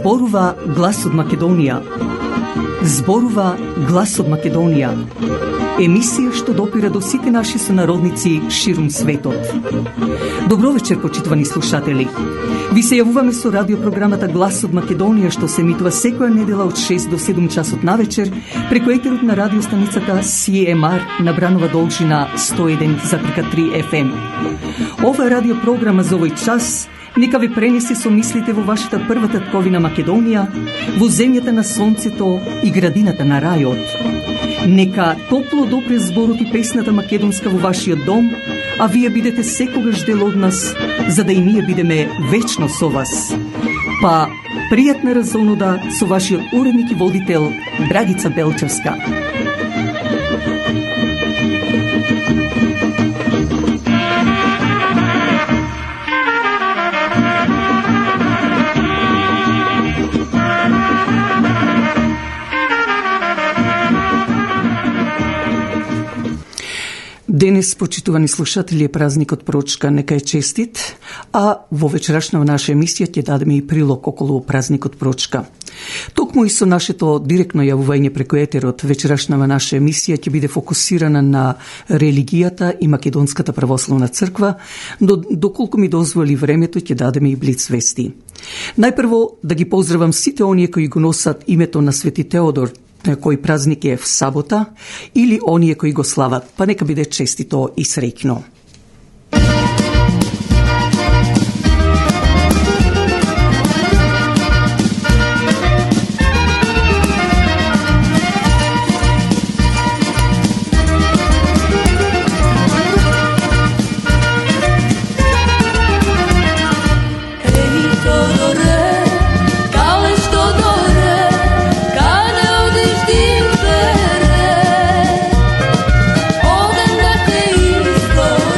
Зборува глас од Македонија. Зборува глас од Македонија. Емисија што допира до сите наши сонародници ширум светот. Добро вечер, почитувани слушатели. Ви се јавуваме со радиопрограмата Глас од Македонија, што се емитува секоја недела од 6 до 7 часот навечер преку етерот на радиостаницата CMR на Бранова должина 101,3 FM. Ова радиопрограма за овој час нека ви пренесе со мислите во вашата прва татковина Македонија, во земјата на сонцето и градината на рајот. Нека топло допре зборот и песната македонска во вашиот дом, а вие бидете секогаш дел од нас, за да и ние бидеме вечно со вас. Па, пријатна разонуда со вашиот уредник и водител Драгица Белчевска. Денес, почитувани слушатели, е празникот Прочка, нека е честит, а во вечерашна наша емисија ќе дадеме и прилог околу празникот Прочка. Токму и со нашето директно јавување преку етерот, вечерашна наша емисија ќе биде фокусирана на религијата и Македонската православна црква, но доколку ми дозволи времето ќе дадеме и блиц вести. Најпрво да ги поздравам сите оние кои го носат името на Свети Теодор, кој празник е в сабота, или оние кои го слават, па нека биде честито и среќно. Go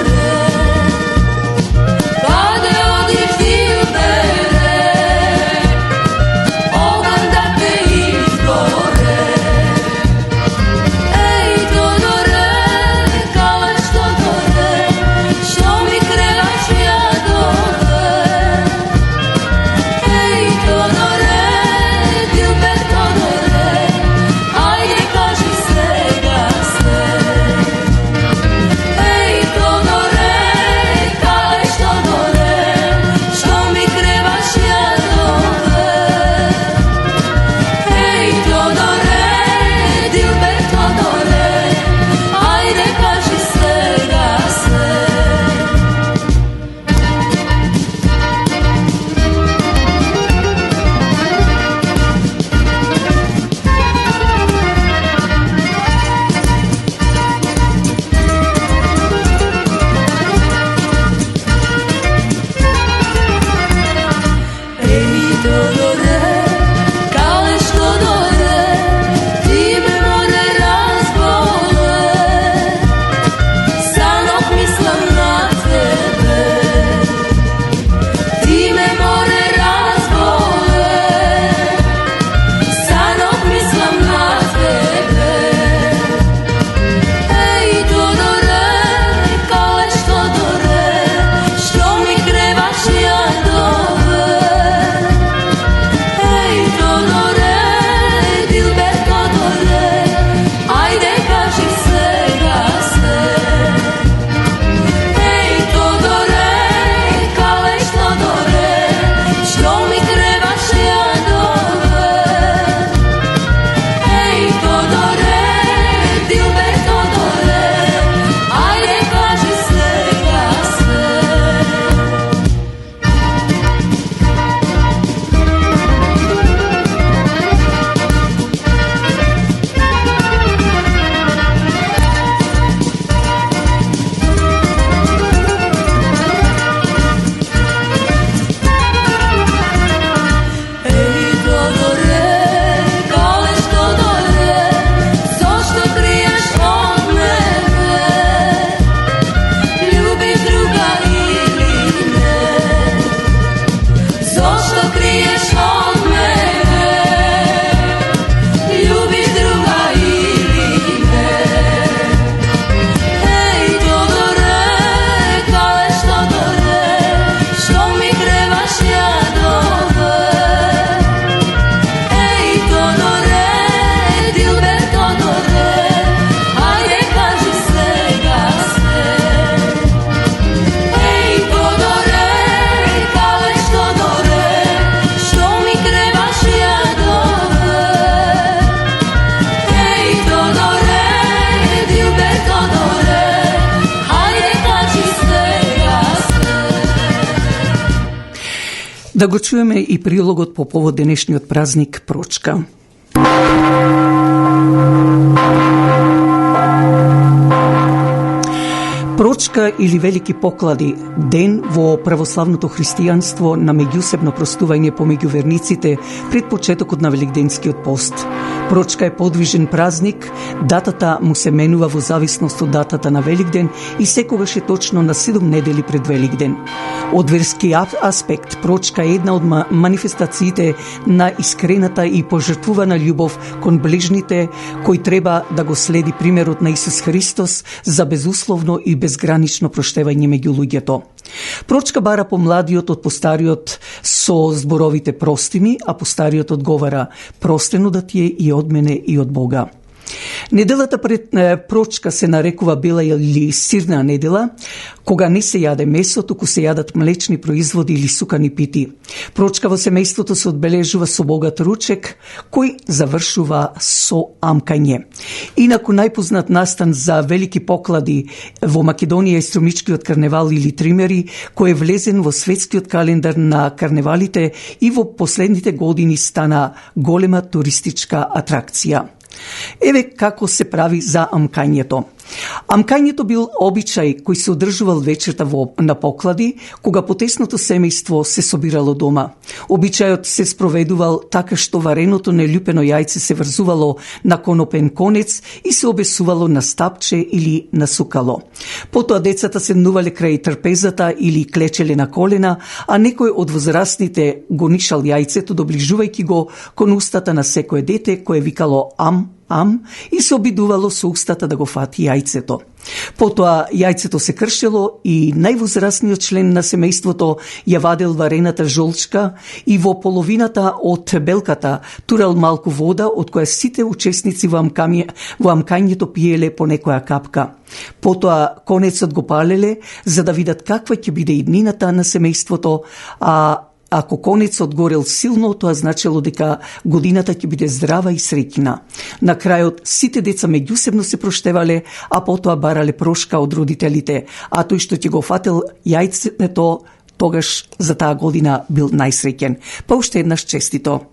Да го чуеме и прилогот по повод денешниот празник Прочка. Прочка или велики поклади, ден во православното христијанство на меѓусебно простување помеѓу верниците пред почетокот на Великденскиот пост. Прочка е подвижен празник, датата му се менува во зависност од датата на Великден и секогаш е точно на 7 недели пред Великден. Од верски аспект, Прочка е една од манифестациите на искрената и пожртвувана љубов кон ближните, кој треба да го следи примерот на Исус Христос за безусловно и безгранично проштевање меѓу луѓето. Прочка бара помладиот од постариот со зборовите прости ми, а постариот одговара: простено да ти е и од мене и од Бога. Неделата пред Прочка се нарекува бела или сирна недела, кога не се јаде месо, туку се јадат млечни производи или сукани пити. Прочка во семејството се одбележува со богат ручек, кој завршува со амкање. Инаку најпознат настан за велики поклади во Македонија е Струмичкиот карневал или Тримери, кој е влезен во светскиот календар на карневалите и во последните години стана голема туристичка атракција. Еве како се прави за амкањето. Амкањето бил обичај кој се одржувал вечерта на поклади, кога потесното семејство се собирало дома. Обичајот се спроведувал така што вареното нелюпено јајце се врзувало на конопен конец и се обесувало на стапче или на сукало. Потоа децата седнувале крај трпезата или клечеле на колена, а некој од возрастните го нишал јајцето, доближувајќи го кон устата на секое дете, кое викало ам, и се обидувало со устата да го фати јајцето. Потоа јајцето се кршело и највозрастниот член на семејството ја вадел варената жолчка и во половината од белката турал малку вода, од која сите учесници во амкањето пиеле по некоја капка. Потоа конецот го палеле за да видат каква ќе биде иднината на семејството, а ако конецот горел силно, тоа значело дека годината ќе биде здрава и среќна. На крајот сите деца меѓусебно се проштевале, а потоа барале прошка од родителите, а тој што ќе го фател јајцето, тогаш за таа година бил најсреќен. Па уште еднаш честито.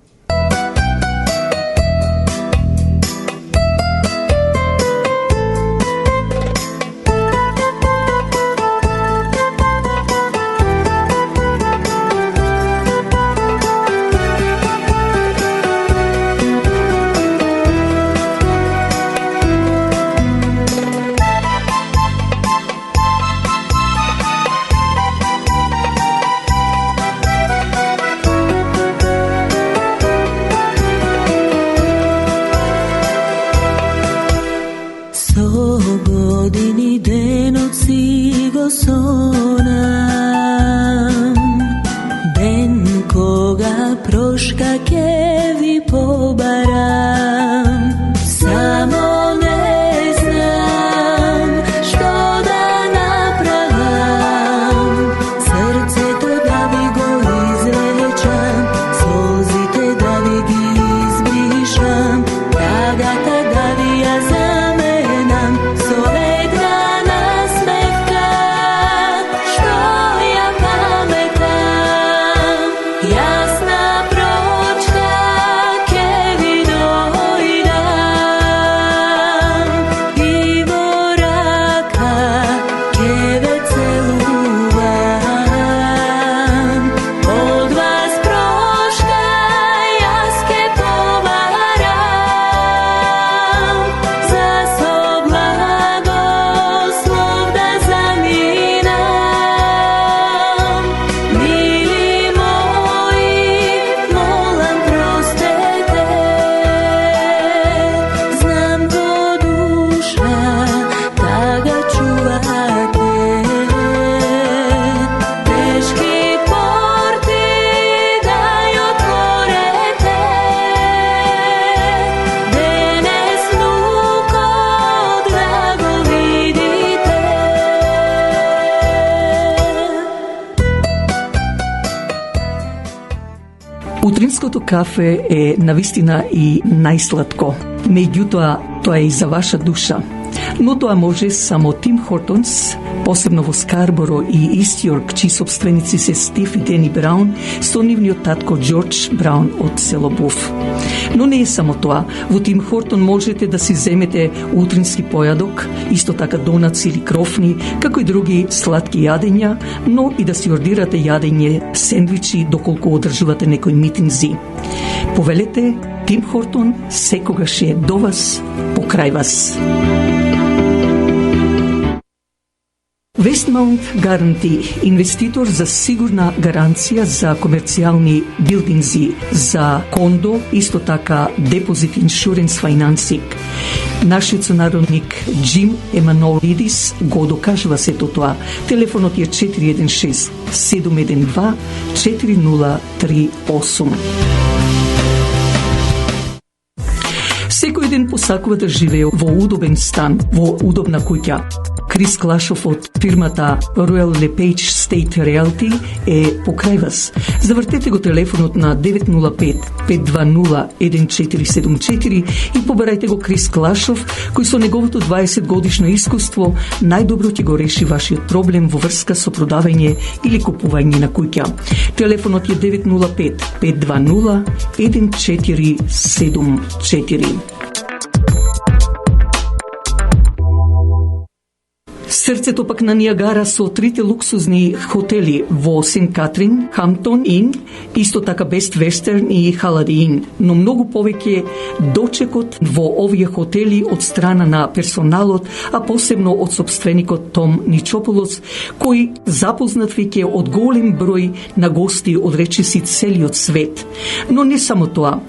Утринското кафе е навистина и најсладко. Меѓутоа, тоа е и за ваша душа. Но тоа може само Тим Хортонс посебно во Скарборо и Истјорк, чии собственици се Стив и Дени Браун, со нивниот татко Џорџ Браун од село Буф. Но не е само тоа. Во Тим Хортон можете да си земете утрински појадок, исто така донаци или крофни, како и други сладки јадења, но и да си ордирате јадење, сендвичи, доколку одржувате некои митинзи. Повелете, Тим Хортон секогаш е до вас, покрај вас. Westmount Guarantee, инвеститор за сигурна гаранција за комерцијални билдинзи, за кондо, исто така депозит иншуренс финансинг. Нашиот сонародник Джим Еманолидис го докажува сето тоа. Телефонот е 416-712-4038. Секој ден посакува да живее во удобен стан, во удобна куќа. Крис Клашов од фирмата Royal LePage State Realty е покрај вас. Завртете го телефонот на 905-520-1474 и побарајте го Крис Клашов, кој со неговото 20 годишно искуство најдобро ќе го реши вашиот проблем во врска со продавање или купување на куќа. Телефонот е 905-520-1474. Срцето пак на Ниагара со трите луксузни хотели во Сент Катрин, Хамптон Ин, исто така Бест Вестерн и Халади Ин, но многу повеќе дочекот во овие хотели од страна на персоналот, а посебно од собственикот Том Ничополос, кој запознат веќе од голем број на гости од речиси целиот свет. Но не само тоа,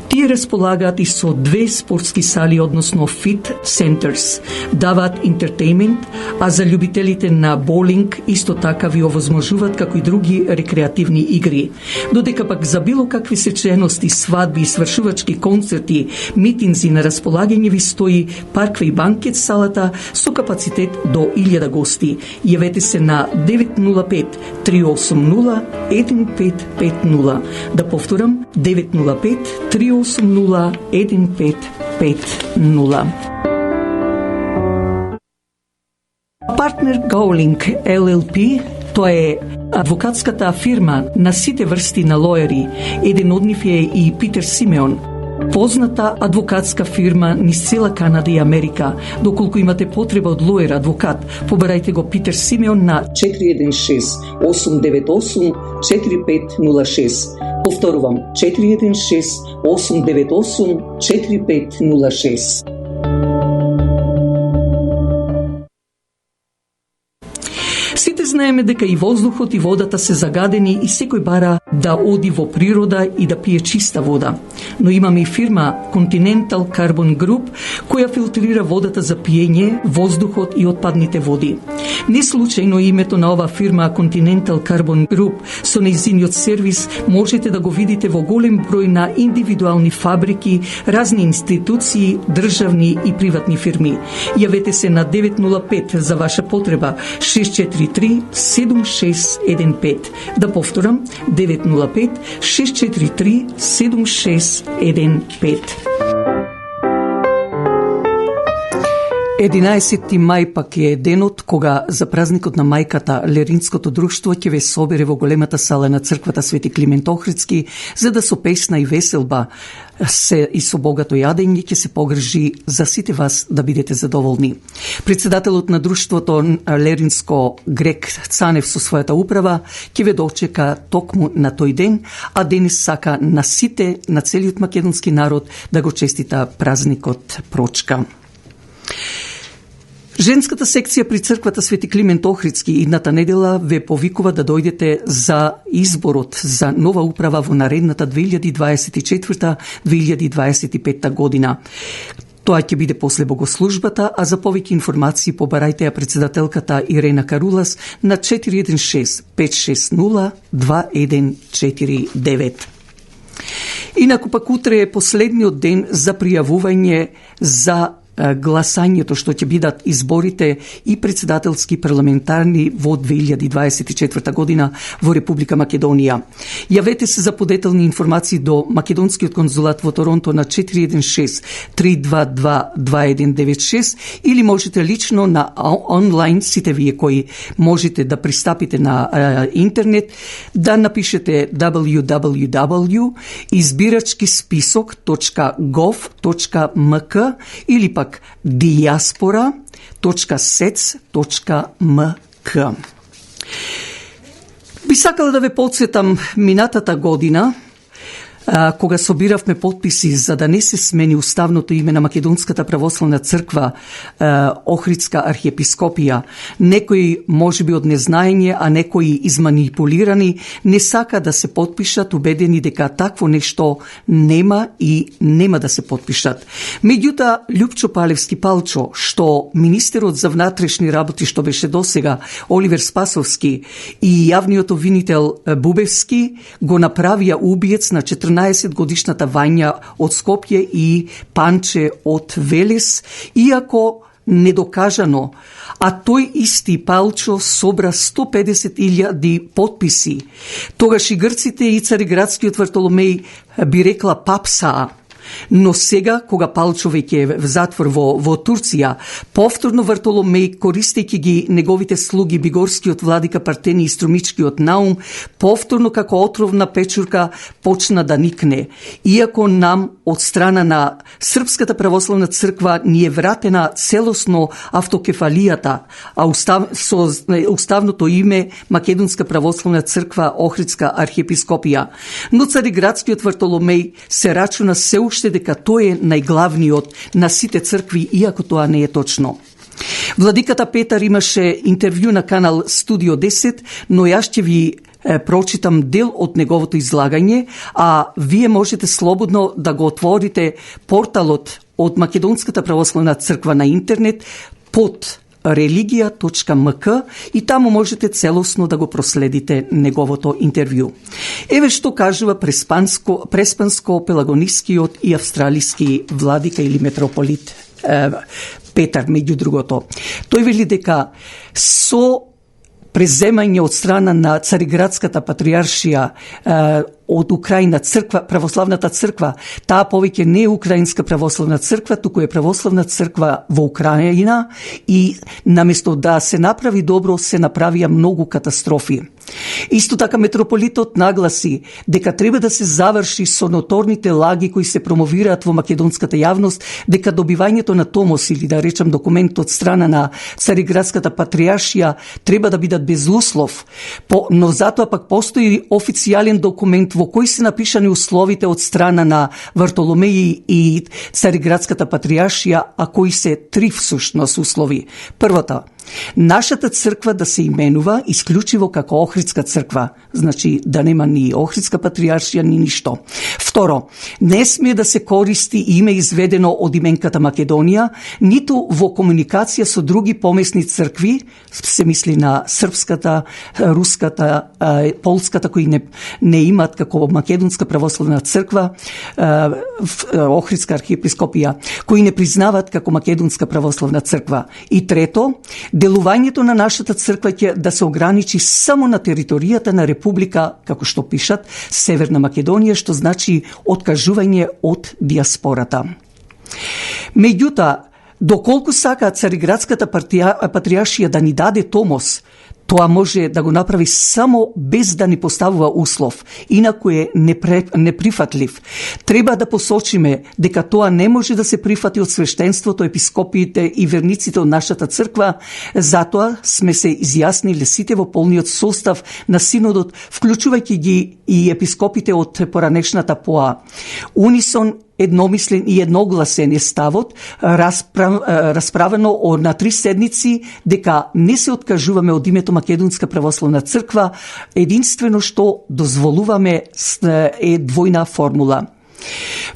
тие располагаат и со 2 спортски сали, односно фит центерс, даваат интертеймент, а за љубителите на боулинг исто така ви овозможуваат како и други рекреативни игри. Додека пак за било какви сечености, свадби, свршувачки концерти, митинзи на располагање ви стои парква и банкет салата со капацитет до 1000 гости. Јавете се на 905-380-1550. Да повторам, 905-380-1550. Партнер Гоулинг LLP, тоа е адвокатската фирма на сите врсти на лоери. Еден од нив е и Питер Симеон, позната адвокатска фирма низ цела Канада и Америка. Доколку имате потреба од лоер адвокат, побарајте го Питер Симеон на 416-898-4506. Повторувам, 416-898-4506. Сите знаеме дека и воздухот и водата се загадени и секој бара да оди во природа и да пие чиста вода. Но имаме и фирма Continental Carbon Group која филтрира водата за пиење, воздухот и отпадните води. Не случајно името на ова фирма Continental Carbon Group со нејзиниот сервис можете да го видите во голем број на индивидуални фабрики, разни институции, државни и приватни фирми. Јавете се на 905 за ваша потреба 643-7615. Да повторам, 905-643-7615. 11 мај пак е денот кога за празникот на мајката Леринското друштво ќе ве собере во големата сала на црквата Свети Климент Охридски, за да со песна и веселба се и со богато јадење ќе се погрижи за сите вас да бидете задоволни. Председателот на друштвото Леринско Грек Цанев со својата управа ќе ве дочека токму на тој ден, а денес сака на сите, на целиот македонски народ да го честита празникот Прочка. Женската секција при црквата Свети Климент Охридски идната недела ве повикува да дојдете за изборот за нова управа во наредната 2024-2025 година. Тоа ќе биде после богослужбата, а за повеќе информации побарајте ја председателката Ирена Карулас на 416-560-2149. Инаку пак утре е последниот ден за пријавување за гласањето што ќе бидат изборите и председателски парламентарни во 2024 година во Република Македонија. Јавете се за подетелни информации до Македонскиот конзулат во Торонто на 416-322-2196 или можете лично на онлайн, сите вие кои можете да пристапите на интернет, да напишете www.избирачкисписок.gov.mk или пак diaspora.sec.mk. Би сакала да ве подсетам минатата година, кога собиравме подписи за да не се смени уставното име на Македонската православна црква Охридска архиепископија. Некои можеби од незнаење, а некои изманипулирани не сака да се подпишат, убедени дека такво нешто нема и нема да се подпишат. Меѓутоа, Љупчо Палевски Палчо, што министерот за внатрешни работи што беше досега Оливер Спасовски и јавниот обвинител Бубевски го направија убиец на 14 годишната Вања од Скопје и Панче од Велес, иако недокажано, а тој исти Палчо собра 150.000 подписи. Тогаш и грците и Цариградскиот Вартоломеј би рекла папсаа. Но сега, кога Палчо веќе е в затвор во Турција, повторно Вартоломеј, користејќи ги неговите слуги Бигорскиот владика Партени и Струмичкиот Наум, повторно како отровна печурка почна да никне. Иако нам од страна на Српската православна црква ни е вратена целосно автокефалијата, а со уставното име Македонска православна црква Охридска архиепископија. Но Цариградскиот Вартоломеј се рачуна се уште дека тој е најглавниот на сите цркви, иако тоа не е точно. Владиката Петар имаше интервју на канал Студио 10, но јас ќе ви прочитам дел од неговото излагање, а вие можете слободно да го отворите порталот од Македонската православна црква на интернет под religija.mk и таму можете целосно да го проследите неговото интервју. Еве што кажува преспанско-пелагонискиот и австралиски владика или митрополит Петар, меѓу другото. Тој вели дека со преземање од страна на Цариградската патриаршија од Украина, црква, православната црква, таа повеќе не е Украинска православна црква, туку е православна црква во Украина и наместо да се направи добро, се направија многу катастрофи. Исто така митрополитот нагласи дека треба да се заврши со ноторните лаги кои се промовираат во македонската јавност, дека добивањето на томос или да речам документ од страна на Цариградската патриаршија треба да бидат без услов, но затоа пак постои официјален документ во кој се напишани условите од страна на Вартоломеј и Цариградската патриаршија, а кои се три всушност услови. Првата, нашата црква да се именува исклучиво како Охридска црква, значи да нема ни Охридска патриаршија ни ништо. Второ, не смее да се користи име изведено од именката Македонија, ниту во комуникација со други помесни цркви, се мисли на српската, руската, полската, кои не имат како Македонска православна црква, Охридска архиепископија, кои не признават како Македонска православна црква. И трето, делувањето на нашата црква ќе да се ограничи само на територијата на Република, како што пишат, Северна Македонија, што значи откажување од диаспората. Меѓутоа, доколку сака Цариградската патриаршија да ни даде томос, тоа може да го направи само без да ни поставува услов, инаку е неприфатлив. Треба да посочиме дека тоа не може да се прифати од свештенството, епископиите и верниците од нашата црква, затоа сме се изјасниле сите во полниот состав на синодот, вклучувајќи ги и епископите од поранешната ПОА. Унисон, едномислен и едногласен е ставот, расправено на 3 седници, дека не се откажуваме од името Македонска православна црква, единствено што дозволуваме е двојна формула.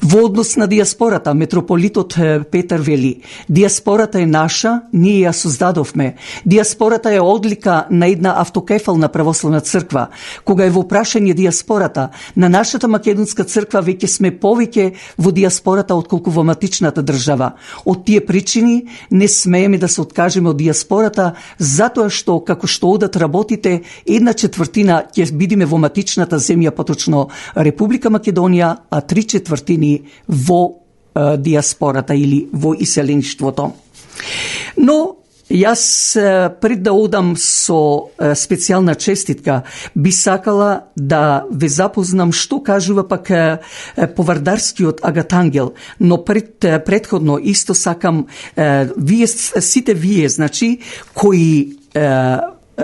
Во однос на диаспората, митрополитот Петар вели: диаспората е наша, ние ја создадовме. Диаспората е одлика на една автокефална православна црква. Кога е во прашање диаспората, на нашата македонска црква веќе сме повеќе во диаспората отколку во матичната држава. Од тие причини не смееме да се откажеме од диаспората, затоа што, како што одат работите, 1/4 ќе бидеме во матичната земја, поточно Република Македонија, а 3/4 во диаспората или во иселеништвото. Но јас пред да одам со специјална честитка, би сакала да ве запознам што кажува пак повардарскиот агатангел, но предходно исто сакам сите вие, значи, кои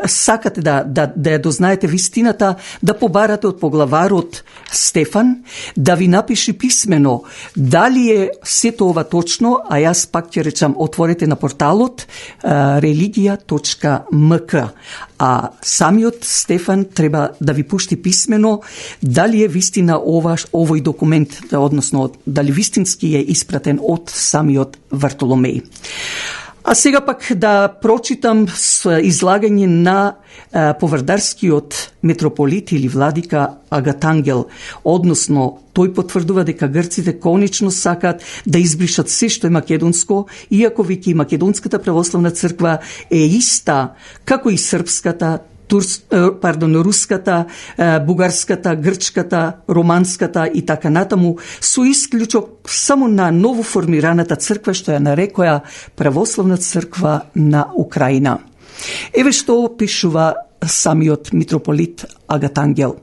сакате да ја дознаете вистината, да побарате од поглаварот Стефан, да ви напише писмено дали е сето ова точно, а јас пак ќе речам, отворете на порталот religija.mk, а самиот Стефан треба да ви пушти писмено дали е вистина овој документ, односно дали вистински е испратен од самиот Вартоломеј. А сега пак да прочитам излагање на повардарскиот митрополит или владика Агатангел, односно тој потврдува дека грците конечно сакат да избришат се што е македонско, иако веќе и македонската православна црква е иста како и српската, руската, бугарската, грчката, романската и така натаму, со исклучок само на ново формираната црква што ја нарекоја Православна црква на Украина. Еве што пишува самиот митрополит Агатангел.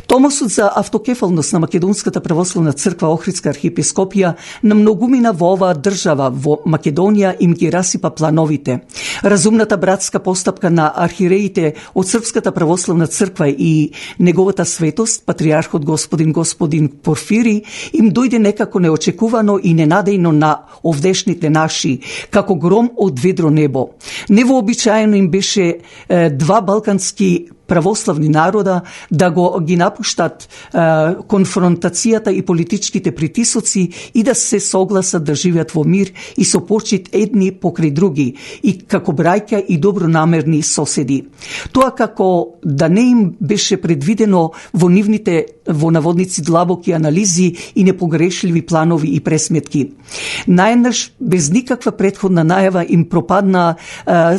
Томосот за автокефалност на Македонската православна црква Охридска архиепископија на многумина во оваа држава, во Македонија, им ги расипа плановите. Разумната братска постапка на архиереите од Српската православна црква и неговата светост, патриархот господин Порфири, им дојде некако неочекувано и ненадејно на овдешните наши, како гром од ведро небо. Невообичаено им беше два балкански православни народа да ги напуштат конфронтацијата и политичките притисоци и да се согласат да живеат во мир и со почит едни покрај други и како браќа и добронамерни соседи. Тоа како да не им беше предвидено во нивните, во наводници, длабоки анализи и непогрешливи планови и пресметки. Наеднаш, без никаква предходна најава, им пропадна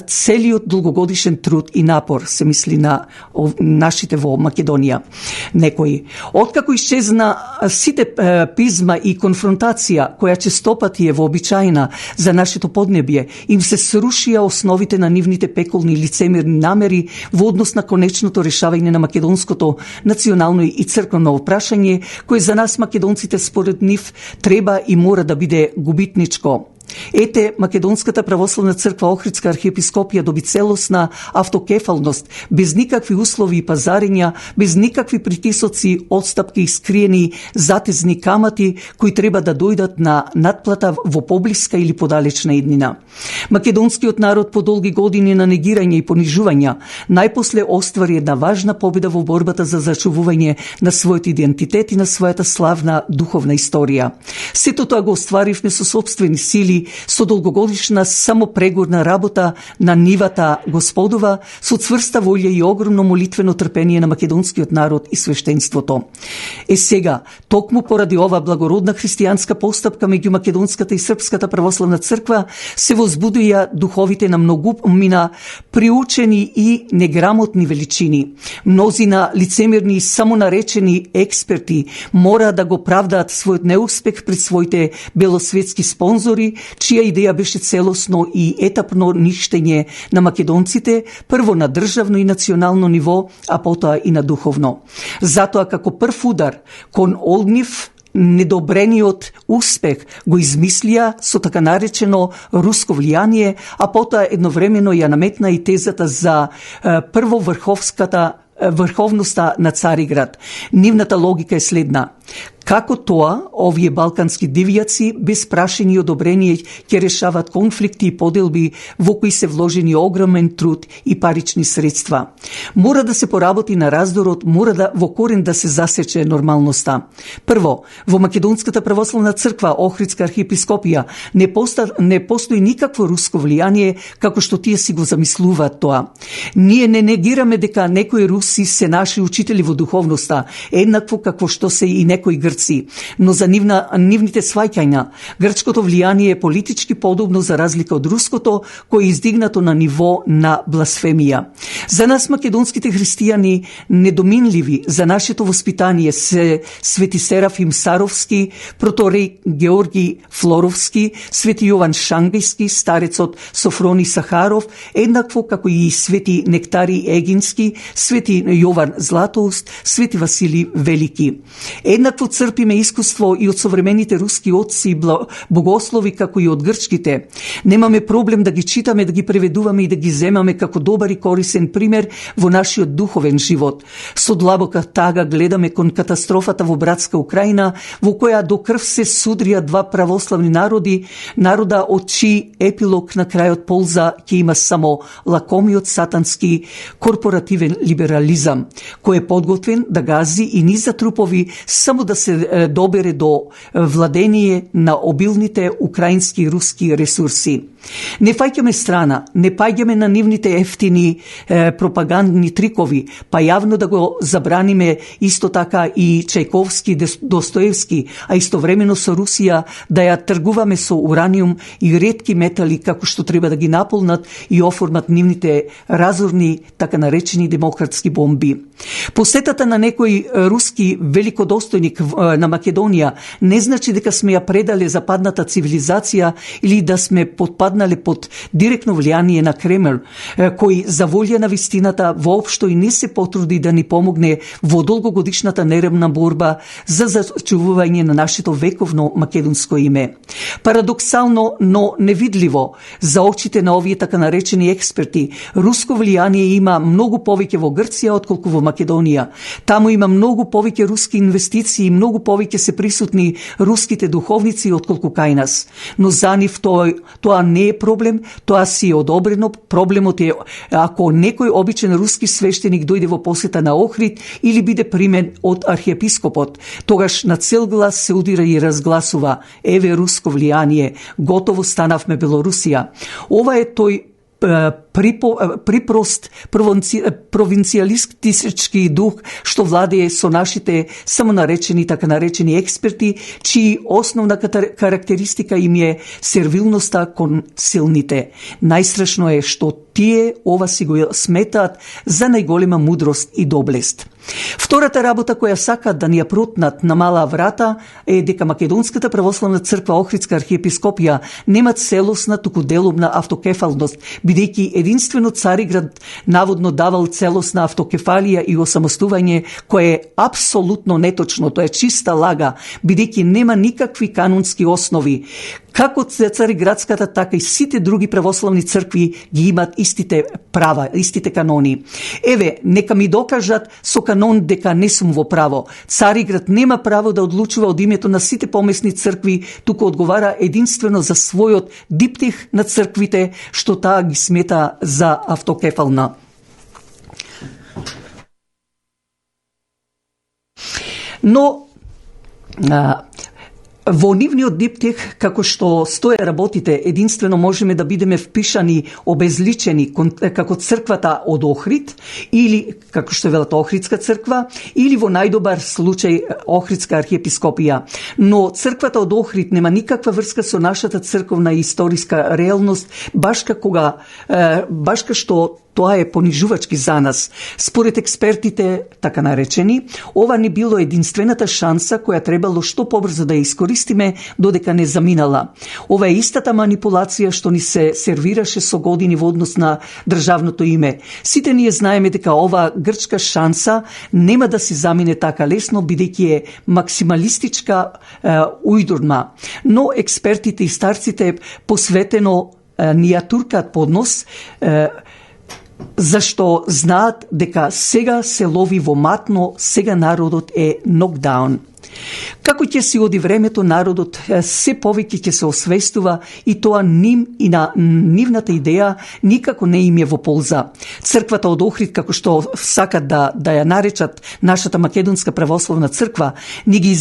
целиот долгогодишен труд и напор, се мисли на нашите во Македонија. Некои. Откако исчезна сите пизма и конфронтација, која честопати е вообичаена за нашето поднебје, им се срушија основите на нивните пеколни лицемерни намери во однос на конечното решавање на македонското национално и црквено прашање, кое за нас македонците според нив треба и мора да биде губитничко. Ете, Македонската православна црква Охридска архиепископија доби целосна автокефалност, без никакви услови и пазарења, без никакви притисоци, отстапки и скриени затезни камати кои треба да дојдат на надплата во поблиска или подалечна иднина. Македонскиот народ по долги години на негирање и понижувања најпосле оствари една важна победа во борбата за зачувување на својот идентитет и на својата славна духовна историја. Сето тоа го остваривме со сопствени сили, со долгогодишна самопрегорна работа на нивата Господова, со цврста волја и огромно молитвено трпение на македонскиот народ и свештенството. Сега, токму поради ова благородна христијанска постапка меѓу Македонската и Српската православна црква, се возбудија духовите на многумина приучени и неграмотни величини. Мнозина лицемерни и самонаречени експерти мора да го правдаат својот неуспех пред своите белосветски спонзори, чија идеја беше целосно и етапно ништење на македонците, прво на државно и национално ниво, а потоа и на духовно. Затоа како прв удар кон однив недобрениот успех го измислија со така наречено руско влијание, а потоа едновремено ја наметна и тезата за прво врховноста на Цариград. Нивната логика е следна. Како тоа, овие балкански дивјаци, без прашање и одобрение, ќе решават конфликти и поделби во кои се вложени огромен труд и парични средства. Мора да се поработи на раздорот, мора да во корен да се засече нормалноста. Прво, во Македонската православна црква, Охридска архиепископија, не постои никакво руско влијание, како што тие си го замислуваат тоа. Ние не негираме дека некои руси се наши учители во духовноста, еднакво како што се и некои грци, но за нивните сваќања, грчкото влијание е политички подобно за разлика од руското, кој е издигнато на ниво на бласфемија. За нас македонските христијани недоминливи за нашето воспитание се Свети Серафим Саровски, проторей Георги Флоровски, Свети Јован Шангајски, старецот Софрони Сахаров, еднакво како и Свети Нектари Егински, Свети Јован Златоуст, Свети Васили Велики. Еднакво црпиме искуство и од современите руски отци и богослови, како и од грчките. Немаме проблем да ги читаме, да ги преведуваме и да ги земаме како добар и корисен пример во нашиот духовен живот. Со длабока тага гледаме кон катастрофата во братска Украина, во која до крв се судрија два православни народа од чиј епилог на крајот полза ќе има само лакомиот сатански корпоративен либерализам, кој е подготвен да гази и низа трупови само да се добере до владение на обилните украински и руски ресурси. Не фаќаме страна, не паѓаме на нивните ефтини пропагандни трикови, па јавно да го забраниме исто така и Чајковски, Достоевски, а истовремено со Русија да ја тргуваме со ураниум и ретки метали како што треба да ги наполнат и оформат нивните разорни, така наречени демократски бомби. Посетата на некој руски великодостојник на Македонија не значи дека сме ја предале западната цивилизација или да сме подпаднале под директно влијание на Кремљ, кој за волја на вистината воопшто и не се потруди да ни помогне во долгогодишната неремна борба за зачувување на нашето вековно македонско име. Парадоксално, но невидливо за очите на овие така наречени експерти, руско влијание има многу повеќе во Грција отколку во Македонија. Таму има многу повеќе руски инвестиции и многу повеќе се присутни руските духовници отколку кај нас. Но за нив тоа не е проблем, тоа си е одобрено. Проблемот е ако некој обичен руски свештеник дојде во посета на Охрид или биде примен од архиепископот, тогаш на цел глас се удира и разгласува: еве руско влијание, готово станавме Белорусија. Ова е тој припрост провинцијалистички дух што владее со нашите самонаречени, така наречени експерти, чии основна карактеристика им е сервилноста кон силните. Најстрашно е што тие ова си го сметаат за најголема мудрост и доблест. Втората работа која сакаат да ни ја протнат на мала врата е дека Македонската православна црква Охридска архиепископија нема целосна, туку делумна автокефалност, бидејќи единствено Цариград наводно давал целосна автокефалија и осамостување, кое е апсолутно неточно, тоа е чиста лага, бидејќи нема никакви канонски основи. Како Цариградската, така и сите други православни цркви ги имат истите права, истите канони. Еве, нека ми докажат со канон дека не сум во право. Цариград нема право да одлучува од името на сите помесни цркви, туку одговара единствено за својот диптих на црквите, што таа ги смета за автокефална. Но во нивниот диптих, како што стоја работите, единствено можеме да бидеме впишани, обезличени како црквата од Охрид, или како што велат Охридска црква, или во најдобар случај Охридска архиепископија. Но црквата од Охрид нема никаква врска со нашата црковна и историска реалност, баш што тоа е понижувачки за нас. Според експертите, така наречени, ова не било единствената шанса која требало што побрзо да ја искористиме, додека не заминала. Ова е истата манипулација што ни се сервираше со години во однос на државното име. Сите ние знаеме дека ова грчка шанса нема да се замине така лесно, бидејќи е максималистичка ујдурма. Но експертите и старците посветено ни ја туркаат под нос, зашто знаат дека сега се лови во матно, сега народот е нокдаун. Како ќе си оди времето, народот се повеќе ќе се освестува и тоа ним и на нивната идеја никако не им е во полза. Црквата од Охрид, како што сакат да ја наречат нашата македонска православна црква, не ги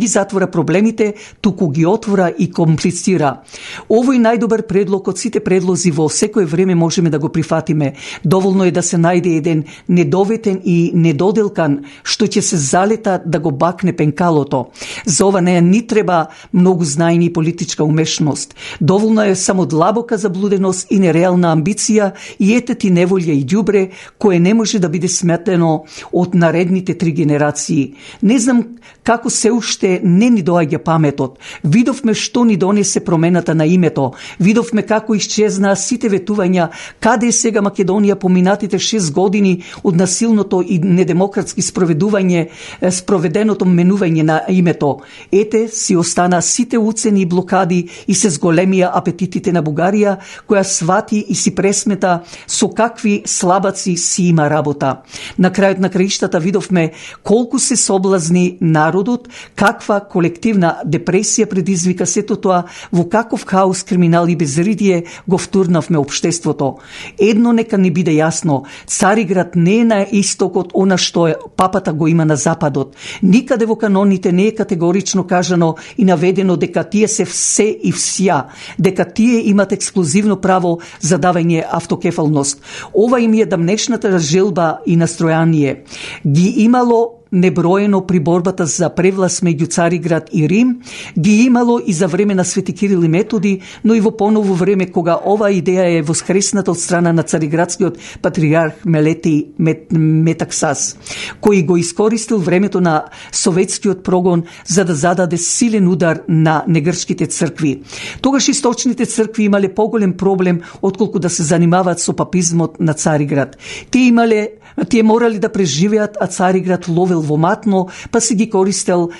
затвора проблемите, туку ги отвора и комплицира. Овој најдобар предлог од сите предлози во секое време можеме да го прифатиме. Доволно е да се најде еден недоветен и недоделкан што ќе се залета да го бакне пенкалото. За ова не ни треба многу знаење и политичка умешност. Доволно е само длабока заблуденост и нереална амбиција и етет и неволја и ѓубре кое не може да биде сметено од наредните 3 генерации. Не знам како се уште не ни доаѓа паметот. Видовме што ни донесе промената на името. Видовме како исчезнаа сите ветувања, каде е сега Македонија поминатите 6 години од насилното и недемократски спроведеното менување на името. Ете, си остана сите уцени и блокади и се зголемија апетитите на Бугарија, која свати и си пресмета со какви слабаци си има работа. На крајот на краиштата видовме колку се соблазни народот, каква колективна депресија предизвика сето тоа, во каков хаос, криминал и безредие го втурнавме општеството. Едно нека ни биде јасно, Цариград не е на истокот она што папата го има на западот. Никаде во каноните не е категорично кажано и наведено дека тие се все и вся, дека тие имат ексклузивно право за давање автокефалност. Ова им е дамнешната желба и настројание. Ги имало неброено при борбата за превласт меѓу Цариград и Рим, ги имало и за време на Свети Кирил и Методи, но и во поново време кога ова идеја е воскресната од страна на цариградскиот патриарх Мелетий Метаксас, кој го искористил времето на советскиот прогон за да зададе силен удар на негрчките цркви. Тогаш источните цркви имале поголем проблем отколку да се занимаваат со папизмот на Цариград. Тие морали да преживеат, а Цариград ловел во матно, па си ги користел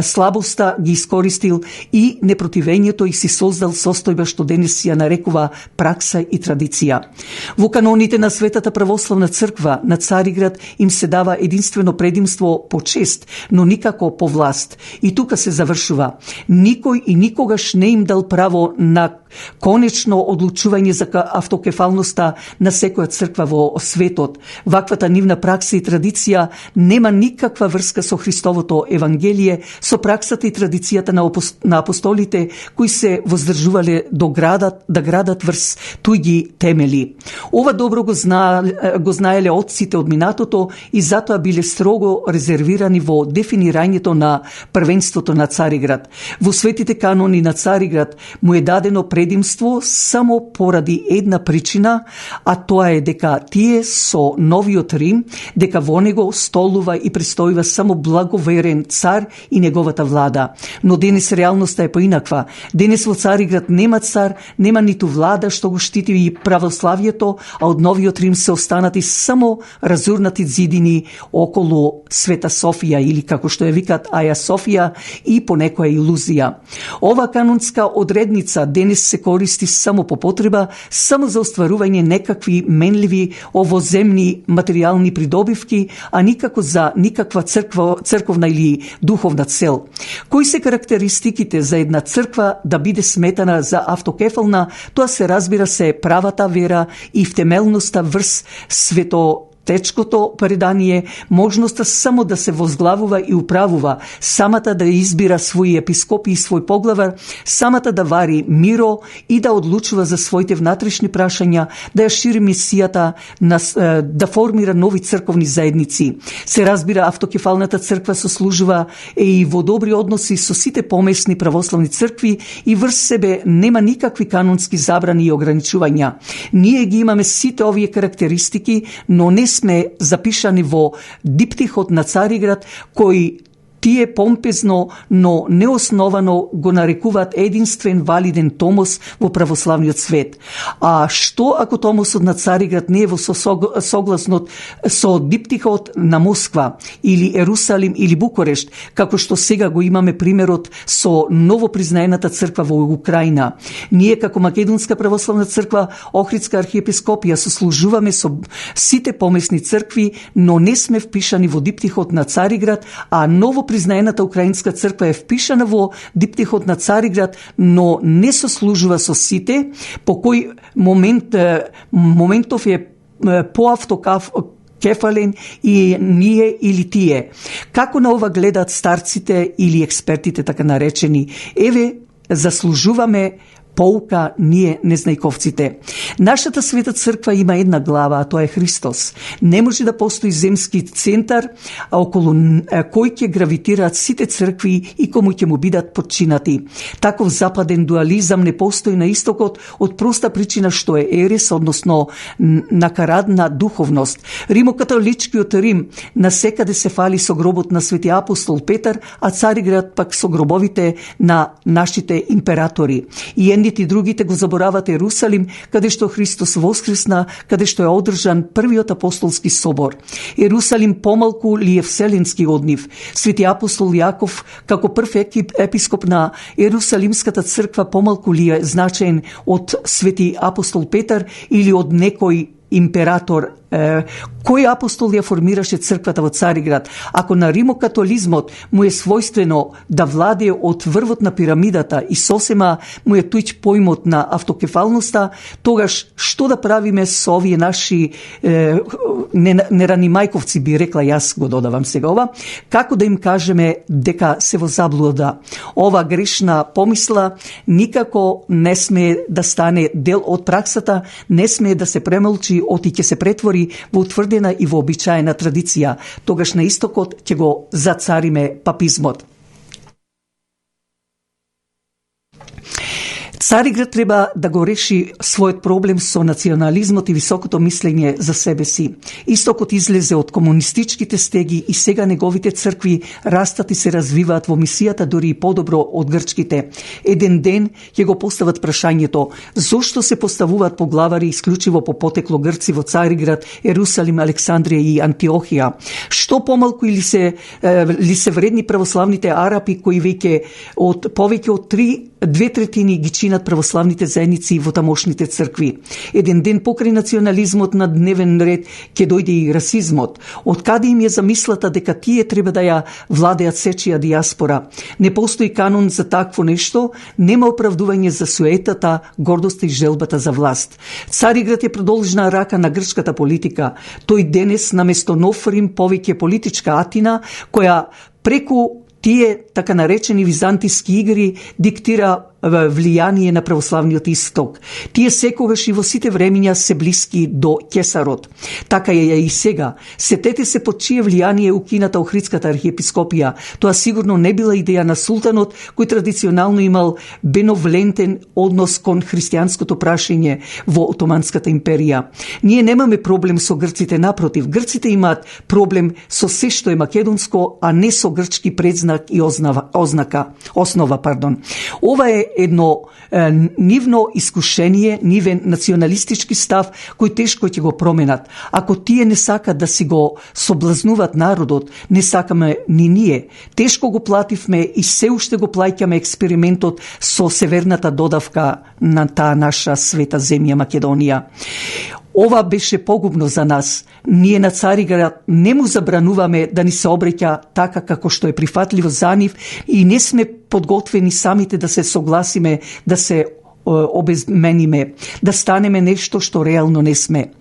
слабоста, ги искористил и непротивењето и си создал состојба што денес ја нарекува пракса и традиција. Во каноните на Светата православна црква на Цариград им се дава единствено предимство по чест, но никако по власт. И тука се завршува. Никој и никогаш не им дал право на конечно одлучување за автокефалноста на секоја црква во светот. Ваквата нивна пракса и традиција нема никаква врска со Христовото Евангелие, со праксата и традицијата на апостолите кои се воздржувале да градат врз туѓи темели. Ова добро го знаеле отците од минатото и затоа биле строго резервирани во дефинирањето на првенството на Цариград. Во светите канони на Цариград му е дадено предимство само поради една причина, а тоа е дека тие со новиот Рим, дека во него столува и престојува само благоверен цар и неговата влада. Но денес реалноста е поинаква. Денес во Цариград нема цар, нема ниту влада што го штити и православието, а од новиот Рим се останати само разурнати зидини околу Света Софија или како што ја викат Аја Софија и по некоја илузија. Ова канонска одредница денес се користи само по потреба, само за остварување некакви менливи овоземни материјални придобивки, а никако за никаква црковна или духовна цел. Кои се карактеристиките за една црква да биде сметана за автокефална? Тоа се разбира се правата вера и втемелноста врз светотечкото предание, можноста само да се возглавува и управува, самата да избира своји епископи и свој поглавар, самата да вари миро и да одлучува за своите внатрешни прашања, да ја шири мисијата, да формира нови црковни заедници. Се разбира, автокефалната црква сослужува и во добри односи со сите помесни православни цркви и врз себе нема никакви канонски забрани и ограничувања. Ние ги имаме сите овие карактеристики, но не сме запишани во диптихот на Цариград, кој тие помпезно, но неосновано го нарекуваат единствен валиден томос во православниот свет. А што ако томосот на Цариград не е во согласнот со диптихот на Москва или Ерусалим или Букурешт, како што сега го имаме примерот со новопризнаената црква во Украина? Ние како Македонска православна црква, Охридска архиепископија, сослужуваме со сите помесни цркви, но не сме впишани во диптихот на Цариград, а ново признаената украинска црква е впишана во диптихот на Цариград, но не сослужува со сите, по кој моментов е поавтокефален и ние или тие. Како на ова гледат старците или експертите, така наречени? Еве, заслужуваме pouka ние незнајковците. Нашата света црква има една глава, а тоа е Христос. Не може да постои земски центар, околу кој ќе гравитираат сите цркви и кому ќе му бидат подчинати. Таков западен дуализам не постои на истокот од проста причина што е ерес, односно накарадна духовност. Римокатоличкиот Рим насекаде се фали со гробот на свети апостол Петар, а Цариград пак со гробовите на нашите императори. И едните и другите го заборават Ерусалим, каде што Христос воскресна, каде што е одржан првиот апостолски собор. Ерусалим помалку ли е вселенски од нив? Свети апостол Јаков, како прв епископ на Ерусалимската црква, помалку ли е значаен од свети апостол Петар или од некој император? Кој апостол ја формираше црквата во Цариград? Ако на римокатолизмот му е својствено да владее од врвот на пирамидата и сосема му е туѓ поимот на автокефалноста, тогаш што да правиме со овие наши неранимајковци, би рекла јас, го додавам сега ова, како да им кажеме дека се во заблуда? Ова грешна помисла никако не смее да стане дел од праксата, не смее да се премолчи, оти ќе се претвори во утврдена и вообичаена традиција. Тогаш на истокот ќе го зацариме папизмот. Цариград треба да го реши својот проблем со национализмот и високото мислење за себе си. Истокот излезе од комунистичките стеги и сега неговите цркви растат и се развиваат во мисијата дури и подобро од грчките. Еден ден ќе го постават прашањето зошто се поставуваат поглавари исклучиво по потекло грци во Цариград, Ерусалим, Александрија и Антиохија. Што помалку ли се вредни православните арапи кои повеќе од 2/3 ги чинат православните заедници во тамошните цркви. Еден ден покрај национализмот на дневен ред ќе дојде и расизмот. Од каде им е замислата дека тие треба да ја владеат сечија диаспора? Не постои канон за такво нешто, нема оправдување за суетата, гордоста и желбата за власт. Цариград е продолжна рака на грчката политика. Тој денес наместо нов Рим повеќе политичка Атина, која преку тие така наречени византиски игри диктира влијание на православниот исток. Тие секогаш и во сите времиња се блиски до Кесарот. Така е и сега. Сетете се под чие влијание укината Охридската архиепископија. Тоа сигурно не била идеја на султанот, кој традиционално имал беновлентен однос кон христијанското прашање во Отоманската империја. Ние немаме проблем со грците, напротив, грците имаат проблем со се што е македонско, а не со грчки предзнак и основа. Ова е едно нивно искушение, нивен националистички став кој тешко ќе го променат. Ако тие не сакат да си го соблазнуват народот, не сакаме ни ние. Тешко го плативме и се уште го плаќаме експериментот со северната додавка на таа наша света земја Македонија. Ова беше погубно за нас. Ние на Цариград не му забрануваме да ни се обреќа така како што е прифатливо за нив и не сме подготвени самите да се согласиме, да се обезмениме, да станеме нешто што реално не сме.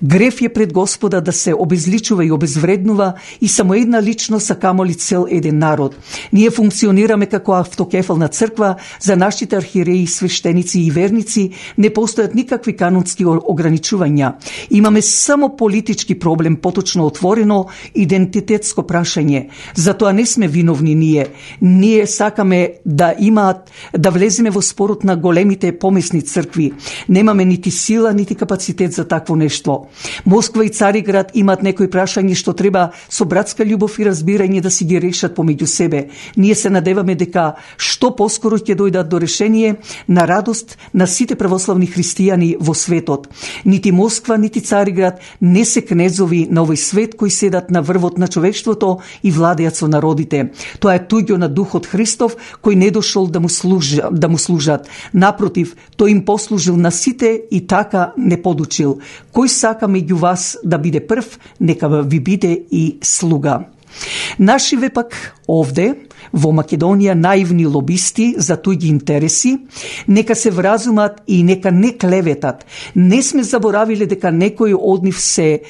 Греф е пред Господа да се обезличува и обезвреднува и само една личност, а камоли цел еден народ. Ние функционираме како автокефална црква, за нашите архиереи, свештеници и верници не постојат никакви канонски ограничувања. Имаме само политички проблем, поточно отворено идентитетско прашање. Затоа не сме виновни ние. Ние сакаме да влеземе во спорот на големите помесни цркви. Немаме нити сила, нити капацитет за такво нешто. Москва и Цариград имаат некои прашања што треба со братска љубов и разбирање да си ги решат помеѓу себе. Ние се надеваме дека што поскоро ќе дојдат до решение на радост на сите православни христијани во светот. Нити Москва, нити Цариград не се кнезови на овој свет кои седат на врвот на човештвото и владеат со народите. Тоа е туѓо на Духот Христов кој не дошол да му служат. Напротив, тој им послужил на сите и така не подучил. Кој сака меѓу вас да биде прв, нека ви биде и слуга. Нашиве пак овде, во Македонија, наивни лобисти за туѓи интереси, нека се вразумат и нека не клеветат. Не сме заборавиле дека некои од нив се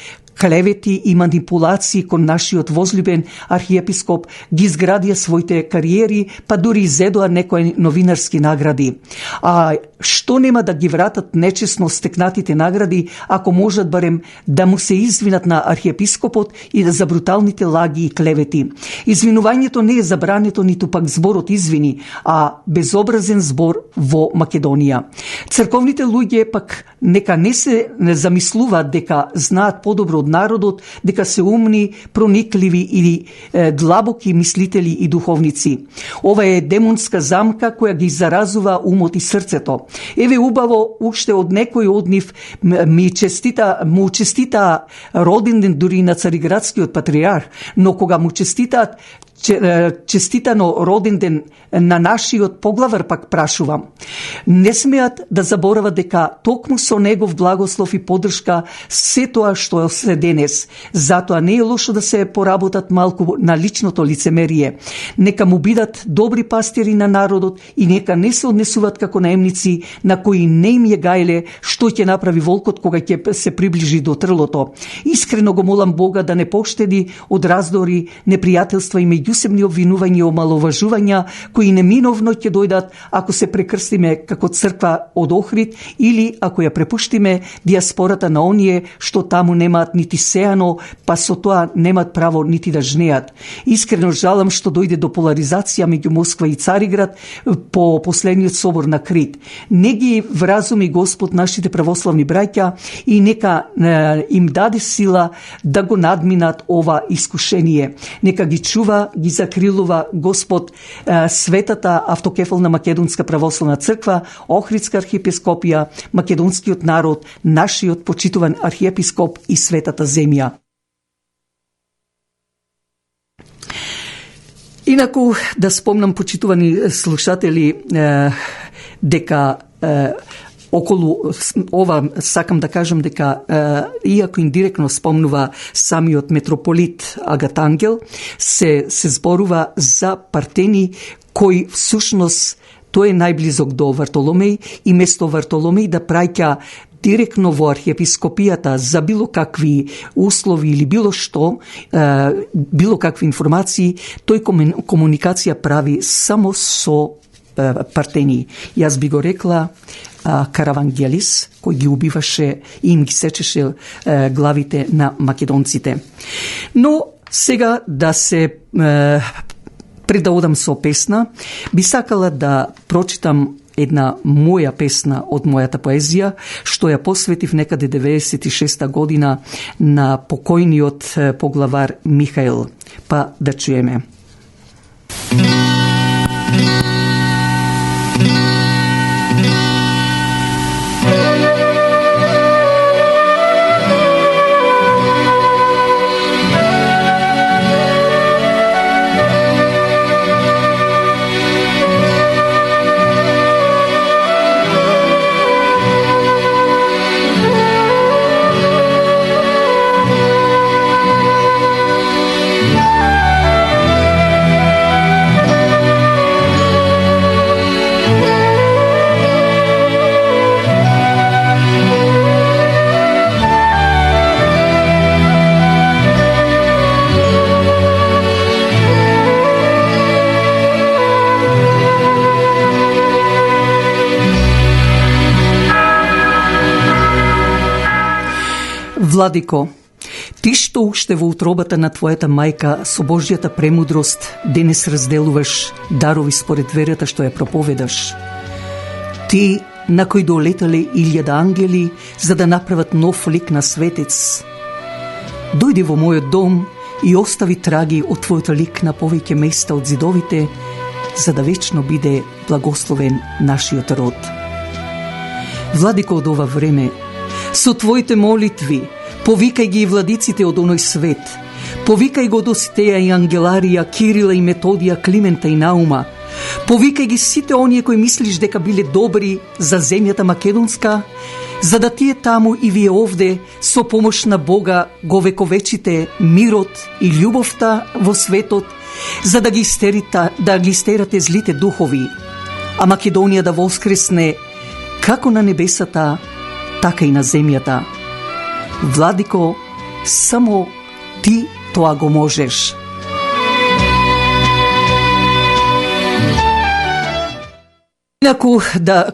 клевети и манипулации кон нашиот возлюбен архиепископ, ги изградија своите кариери, па дури изедоа некои новинарски награди. А што нема да ги вратат нечесно стекнатите награди, ако можат барем да му се извинат на архиепископот и за бруталните лаги и клевети. Извинувањето не е забрането, ниту пак зборот извини, а безобразен збор во Македонија. Црковните луѓе пак нека не се замислуваат дека знаат подобро од народот, дека се умни, проникливи или длабоки мислители и духовници. Ова е демонска замка која ги заразува умот и срцето. Еве убаво уште од некој од нив му честита роденден дури на Цариградскиот патриарх, но кога му честитаат честитано роденден на нашиот поглавар, пак прашувам. Не смеат да заборават дека токму со негов благослов и поддршка се тоа што се денес. Затоа не е лошо да се поработат малку на личното лицемерие. Нека му бидат добри пастири на народот и нека не се однесуват како наемници на кои не им е гајле што ќе направи волкот кога ќе се приближи до трлото. Искрено го молам Бога да не поштеди од раздори, непријателства и меѓусебни обвинувања и омаловажувања кои неминовно ќе дојдат ако се прекрстиме како црква од Охрид или ако ја препуштиме диаспората на оние што таму немаат нити сеано, па со тоа немаат право нити да жнеат. Искрено жалам што дојде до поларизација меѓу Москва и Цариград по последниот собор на Крит. Не ги вразуми Господ нашите православни браќа и нека им даде сила да го надминат ова искушение. Нека ги чува, ги закрилува Господ Светата Автокефална Македонска православна црква, Охридска архиепископија, македонскиот народ, нашиот почитуван архиепископ и светата земја. Инаку да спомнам, почитувани слушатели, дека околу ова сакам да кажам дека иако индиректно спомнува самиот митрополит Агат Ангел, се зборува за Партени кој всушност тој е најблизок до Вартоломеј и место Вартоломеј да праќа директно во архиепископијата за било какви услови или било што, било какви информации, тој комуникација прави само со Партени. Јас би го рекла Каравангелис, кој ги убиваше и им ги сечеше главите на македонците. Но сега да се пред да одам со песна, би сакала да прочитам една моја песна од мојата поезија, што ја посветив некаде 96 година на покојниот поглавар Михаил. Па да чуеме. Владико, ти што уште во утробата на твојата мајка со Божјата премудрост денес разделуваш дарови според верата што ја проповедаш. Ти на кој долетале 1000 ангели за да направат нов лик на светец. Дојди во мојот дом и остави траги од твојот лик на повеќе места од зидовите, за да вечно биде благословен нашиот род. Владико, од ова време, со твоите молитви, повикај ги и владиците од оној свет, повикај го Доситеја и Ангеларија, Кирила и Методија, Климента и Наума, повикај ги сите оние кои мислиш дека биле добри за земјата македонска, за да тие таму и вие овде со помош на Бога го вековечите мирот и љубовта во светот, за да ги стерате злите духови, а Македонија да воскресне како на небесата, така и на земјата. Владико, само ти тоа го можеш. Инаку,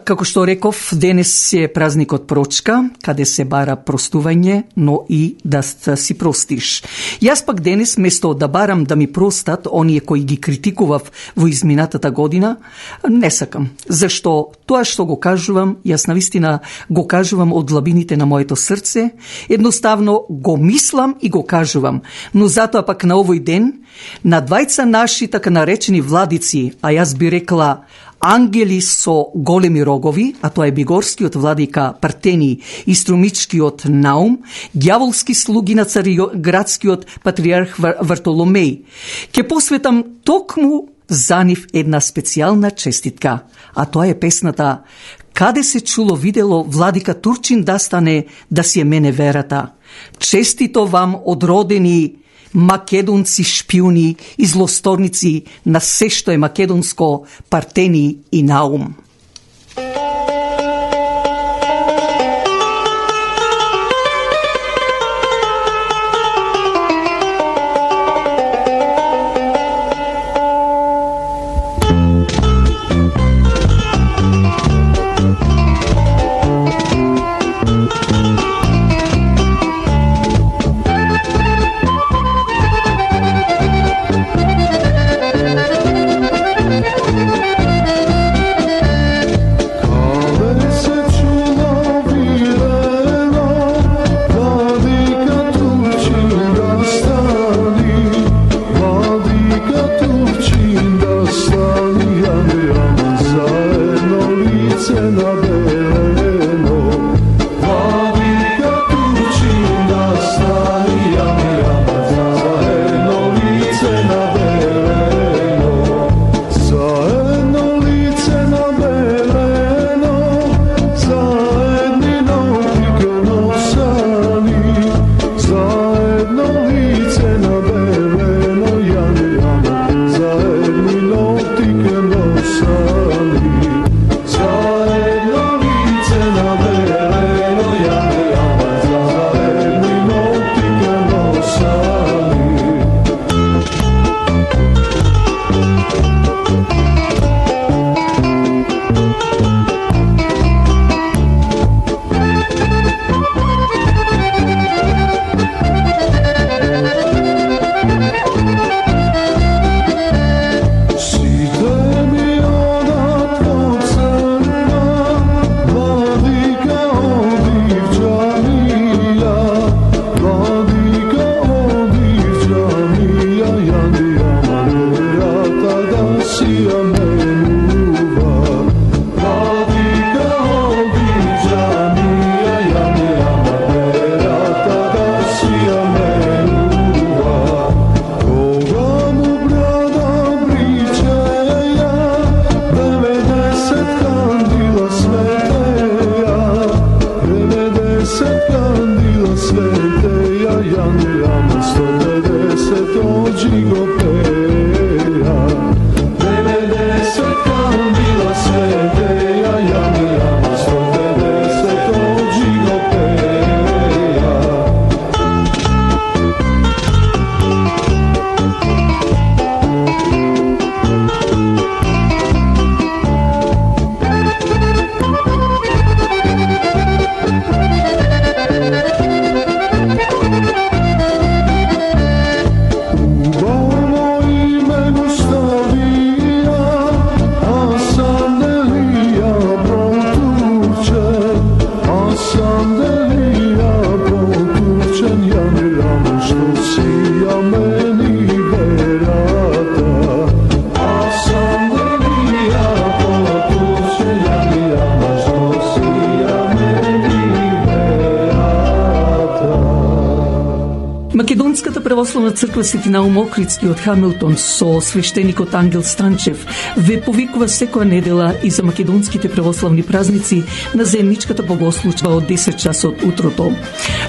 како што реков, денес е празникот Прочка, каде се бара простување, но и да си простиш. Јас пак денес, место да барам да ми простат оние кои ги критикував во изминатата година, не сакам. Зашто тоа што го кажувам, јас навистина го кажувам од длабините на моето срце, едноставно го мислам и го кажувам. Но затоа пак на овој ден, на двајца наши така наречени владици, а јас би рекла ангели со големи рогови, а тоа е бигорскиот владика Партени и струмичкиот Наум, ѓаволски слуги на цариградскиот патриарх Вартоломеј. Ке посветам токму за нив една специјална честитка, а тоа е песната "Каде се чуло видело владика Турчин да стане да си е мене верата". Честито вам одродени македонци шпиуни и злосторници на се што е македонско, Партени и Наум. Zajedno православна црква Свети Наум Охридски од Хамилтон со свештеникот Ангел Станчев ве повикува секоја недела и за македонските православни празници на заедничката богослужба од 10 часот утрото.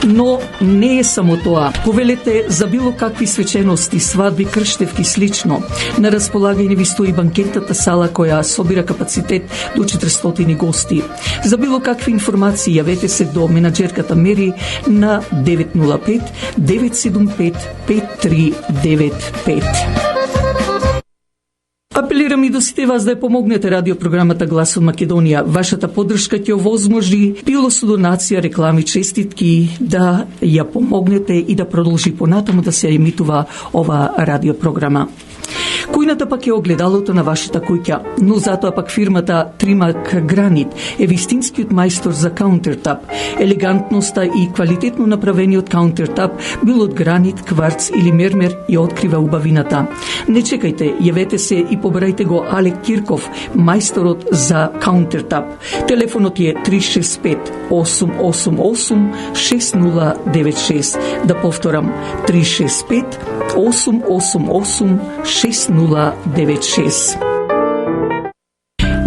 Но не е само тоа. Повелете за било какви свечености, свадби, крштевки слично. На располагање ви стои банкетната сала која собира капацитет до 400 гости. За било какви информации јавете се до менаџерката Мери на 905 975 5395. Апелирам и до сите вас да ја помогнете радиопрограмата Глас од Македонија. Вашата поддршка ќе овозможи било со донација, реклами, честитки да ја помогнете и да продолжи понатаму да се емитува ова радиопрограма. Кујната пак е огледалото на вашата куќа, но затоа пак фирмата Тримак Гранит е вистинскиот мајстор за каунтертап. Елегантноста и квалитетно направениот каунтертап, било од гранит, кварц или мермер, ја открива убавината. Не чекајте, јавете се и побарајте го Алек Кирков, мајсторот за каунтертап. Телефонот е 365 888 6096. Да повторам, 365 888 6096.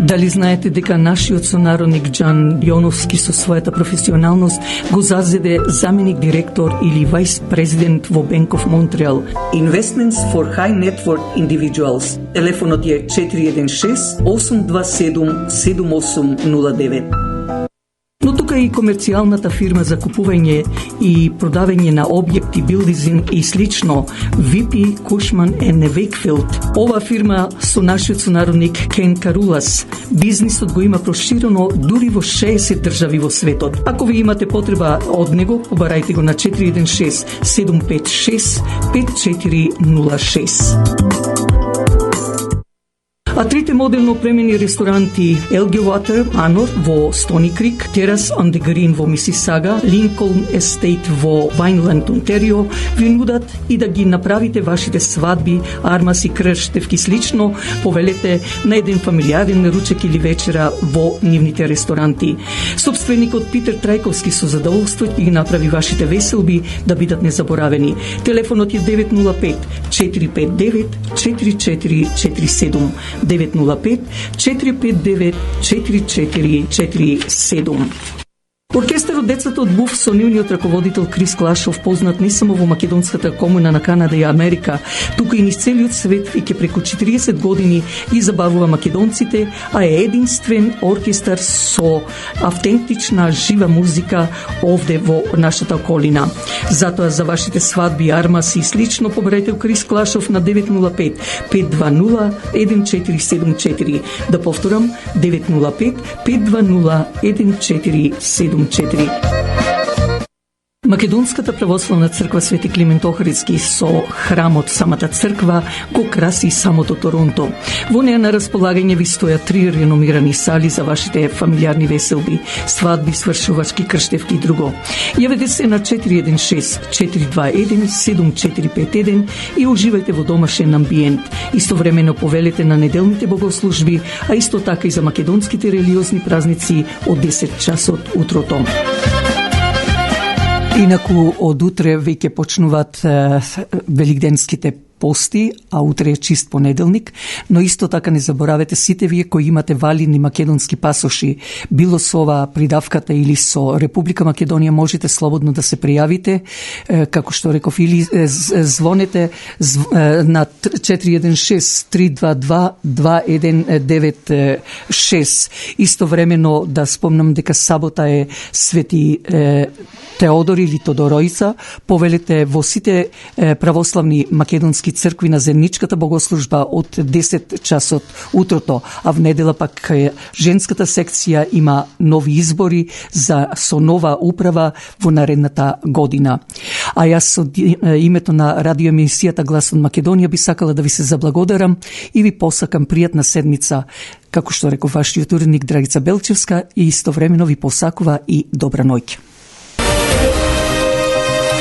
Дали знаете дека нашиот сонародник Џан Јоновски со својата професионалност го зазеде заменик директор или вајс президент во Bank of Montreal? Investments for High Net Worth Individuals. Телефонот е 416 827 7809. Но тука и комерцијалната фирма за купување и продавање на објекти, билдинг и слично, VP Cushman & Wakefield. Ова фирма со нашиот сонародник Кен Карулас. Бизнисот го има проширено дури во 60 држави во светот. Ако ви имате потреба од него, побарајте го на 416 756 5406. А трите модерно опремени ресторанти Elgin Water Manor во Stony Creek, Terrace on the Green во Мисисага, Lincoln Estate во Vineland, Онтарио, ви нудат и да ги направите вашите свадби, армаси, крштевки слично, повелете на еден фамилиарен ручек или вечера во нивните ресторанти. Собственикот Питер Трајковски со задоволство ќе ги направи вашите веселби да бидат незаборавени. Телефонот е 905 459 4447. 905 459 4447. Оркестарот Децата од Буф со нивниот раководител Крис Клашов, познат не само во македонската комуна на Канада и Америка, туку и низ целиот свет и ке преку 40 години ги забавува македонците, а е единствен оркестар со автентична жива музика овде во нашата околина. Затоа за вашите свадби, армаси и слично побарајте Крис Клашов на 905 520 1474. Да повторам, 905 520 1474. Македонската православна црква Свети Климент Охридски со храмот самата црква го краси самото Торонто. Во неја на располагање ви стојат 3 реномирани сали за вашите фамилиарни веселби, свадби, свршувачки, крштевки и друго. Јавете се на 416 421 7451 и уживајте во домашен амбиент. Истовремено повелете на неделните богослужби, а исто така и за македонските религиозни празници од 10 часот утрото. Инаку од утре веќе почнуваат великденските пости, а утре е чист понеделник, но исто така не заборавете сите вие кои имате валидни македонски пасоши, било со ова придавката или со Република Македонија, можете слободно да се пријавите, како што реков, или звонете на 416 322 2196. Истовремено да спомнам дека сабота е Свети Теодор или Тодоројца, повелете во сите православни македонски цркви на земничката богослужба од 10 часот утрото, а в недела пак женската секција има нови избори со нова управа во наредната година. А јас со името на радиоемисијата Глас од Македонија би сакала да ви се заблагодарам и ви посакам пријатна седмица. Како што реков вашиот уредник Драгица Белчевска, и истовремено ви посакува и добра ноќ.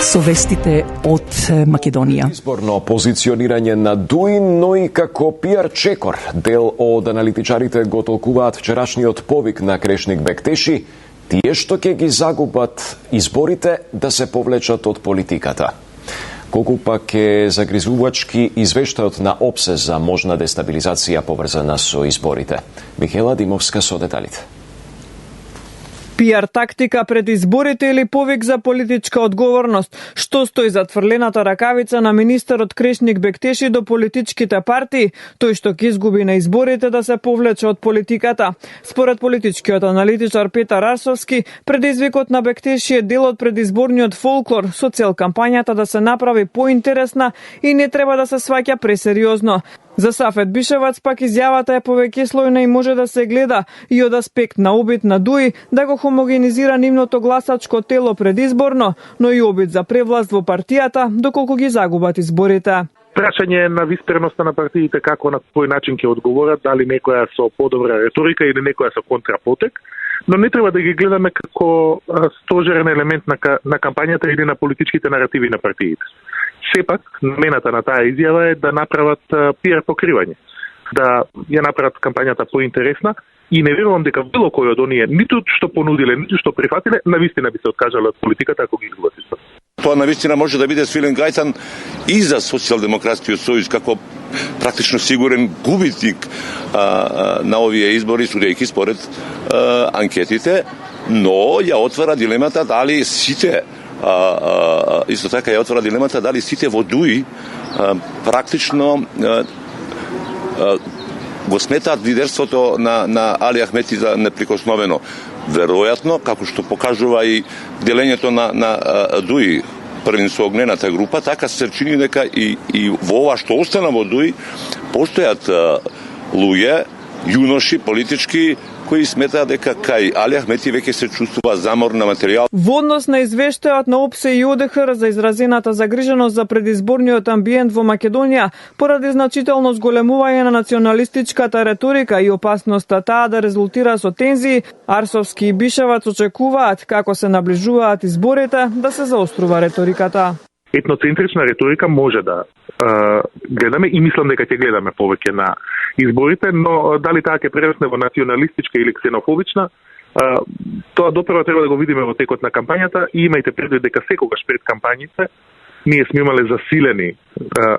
Со вестите од Македонија. Изборно позиционирање на Дуин, но и како пиар чекор. Дел од аналитичарите го толкуваат вчерашниот повик на Крешник Бектеши, тие што ќе ги загубат изборите да се повлечат од политиката. Колку пак е загризувачки извештајот на ОПСЕ за можна дестабилизација поврзана со изборите. Михела Димовска со деталите. PR тактика пред изборите или повик за политичка одговорност? Што стои за тврлената ракавица на министерот Крешник Бектеши до политичките партии, тој што ќе изгуби на изборите да се повлече од политиката? Според политичкиот аналитичар Петар Арсовски, предизвикот на Бектеши е дел од предизборниот фолклор со цел кампањата да се направи поинтересна и не треба да се сваќа пресериозно. За Сафет Бишевац пак изјавата е повеќе слојна и може да се гледа и од аспект на обид на ДУИ да го хомогенизира нивното гласачко тело предизборно, но и обид за превласт во партијата доколку ги загубат изборите. Прашање на висперноста на партиите како на кој начин ќе одговорат, дали некоја со подобра реторика или некоја со контрапотек, но не треба да ги гледаме како стожерен елемент на кампањата или на политичките наративи на партиите. Сепак, намената на таа изјава е да направат PR покривање, да ја направат кампањата поинтересна и не верувам дека било кој од оние, ниту што понудиле, ниту што прифатиле, навистина би се откажале од политиката ако ги изгубат изборите. Тоа навистина може да биде свилен гајтан и за Социјалдемократскиот сојуз како практично сигурен губитник на овие избори, судејќи според анкетите, но ја отвара дилемата дали сите исто така ја отвора дилемата дали сите во ДУИ практично го сметаат лидерството на Али Ахмети за неприкосновено. Веројатно, како што покажува и делењето на ДУИ првин со огнената група, така се чини дека и во ова што остана во ДУИ постојат луѓе, јуноши, политички, кои сметаат дека кај Али Ахмети веќе се чувствува замор на материјал. Во однос на извештајот на ОПСЕ и ОДХР за изразената загриженост за предизборниот амбиент во Македонија, поради значително зголемување на националистичката реторика и опасноста таа да резултира со тензии, Арсовски и Бишевац очекуваат, како се наближуваат изборите, да се заострува реториката. Етноцентрична реторика може да гледаме и мислам дека ќе гледаме повеќе на изборите, но дали таа ќе прерасне во националистичка или ксенофобична, тоа допрва треба да го видиме во текот на кампањата и имајте предвид дека секогаш пред кампањите ние сме имале засилени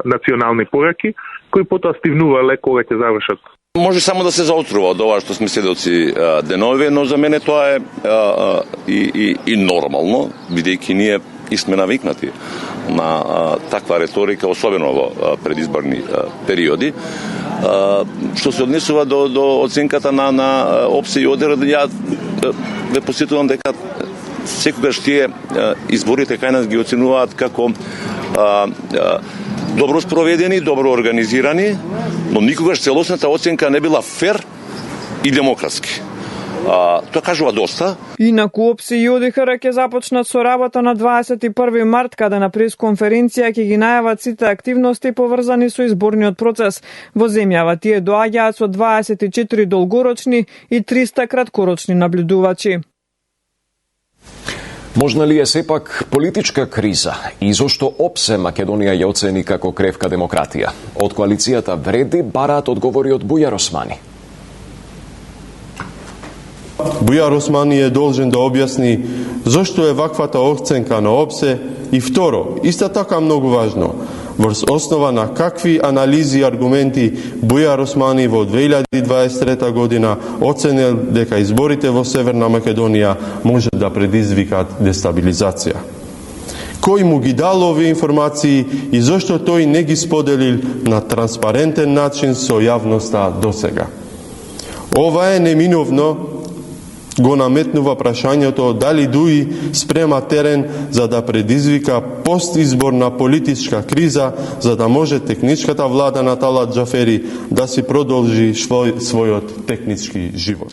национални пораки кои потоа стивнувале кога ќе завршат. Може само да се заотрува од ова што сме сведоци денови, но за мене тоа е и нормално, бидејќи ние и сме навикнати на таква реторика, особено во предизборни периоди. Што се однесува до оценката на ОПСЕ и ОДХР, ја ве посетувам дека секогаш тие изборите кај нас ги оценуваат како добро спроведени, добро организирани, но никогаш целосната оценка не била фер и демократски. Тоа кажува доста. Инаку ОПСЕ и ОДХР ќе започнат со работа на 21 март, каде на пресконференција ќе ги најават сите активности поврзани со изборниот процес. Во земјава тие доаѓаат со 24 долгорочни и 300 краткорочни наблюдувачи. Можна ли е сепак политичка криза и зошто ОПСЕ Македонија ја оцени како кревка демократија? Од коалицијата Вреди бараат одговори од Бујар Османи. Бујар Османи е должен да објасни зошто е ваквата оценка на ОПСЕ и второ, исто така многу важно, врз основа на какви анализи и аргументи Бујар Османи во 2023 година оценил дека изборите во Северна Македонија може да предизвикат дестабилизација. Кој му ги дал овие информации и зошто тој не ги споделил на транспарентен начин со јавноста досега? Ова е неминовно го наметнува прашањето дали ДУИ спрема терен за да предизвика постизборна политичка криза, за да може техничката влада на Талат Џафери да си продолжи својот технички живот.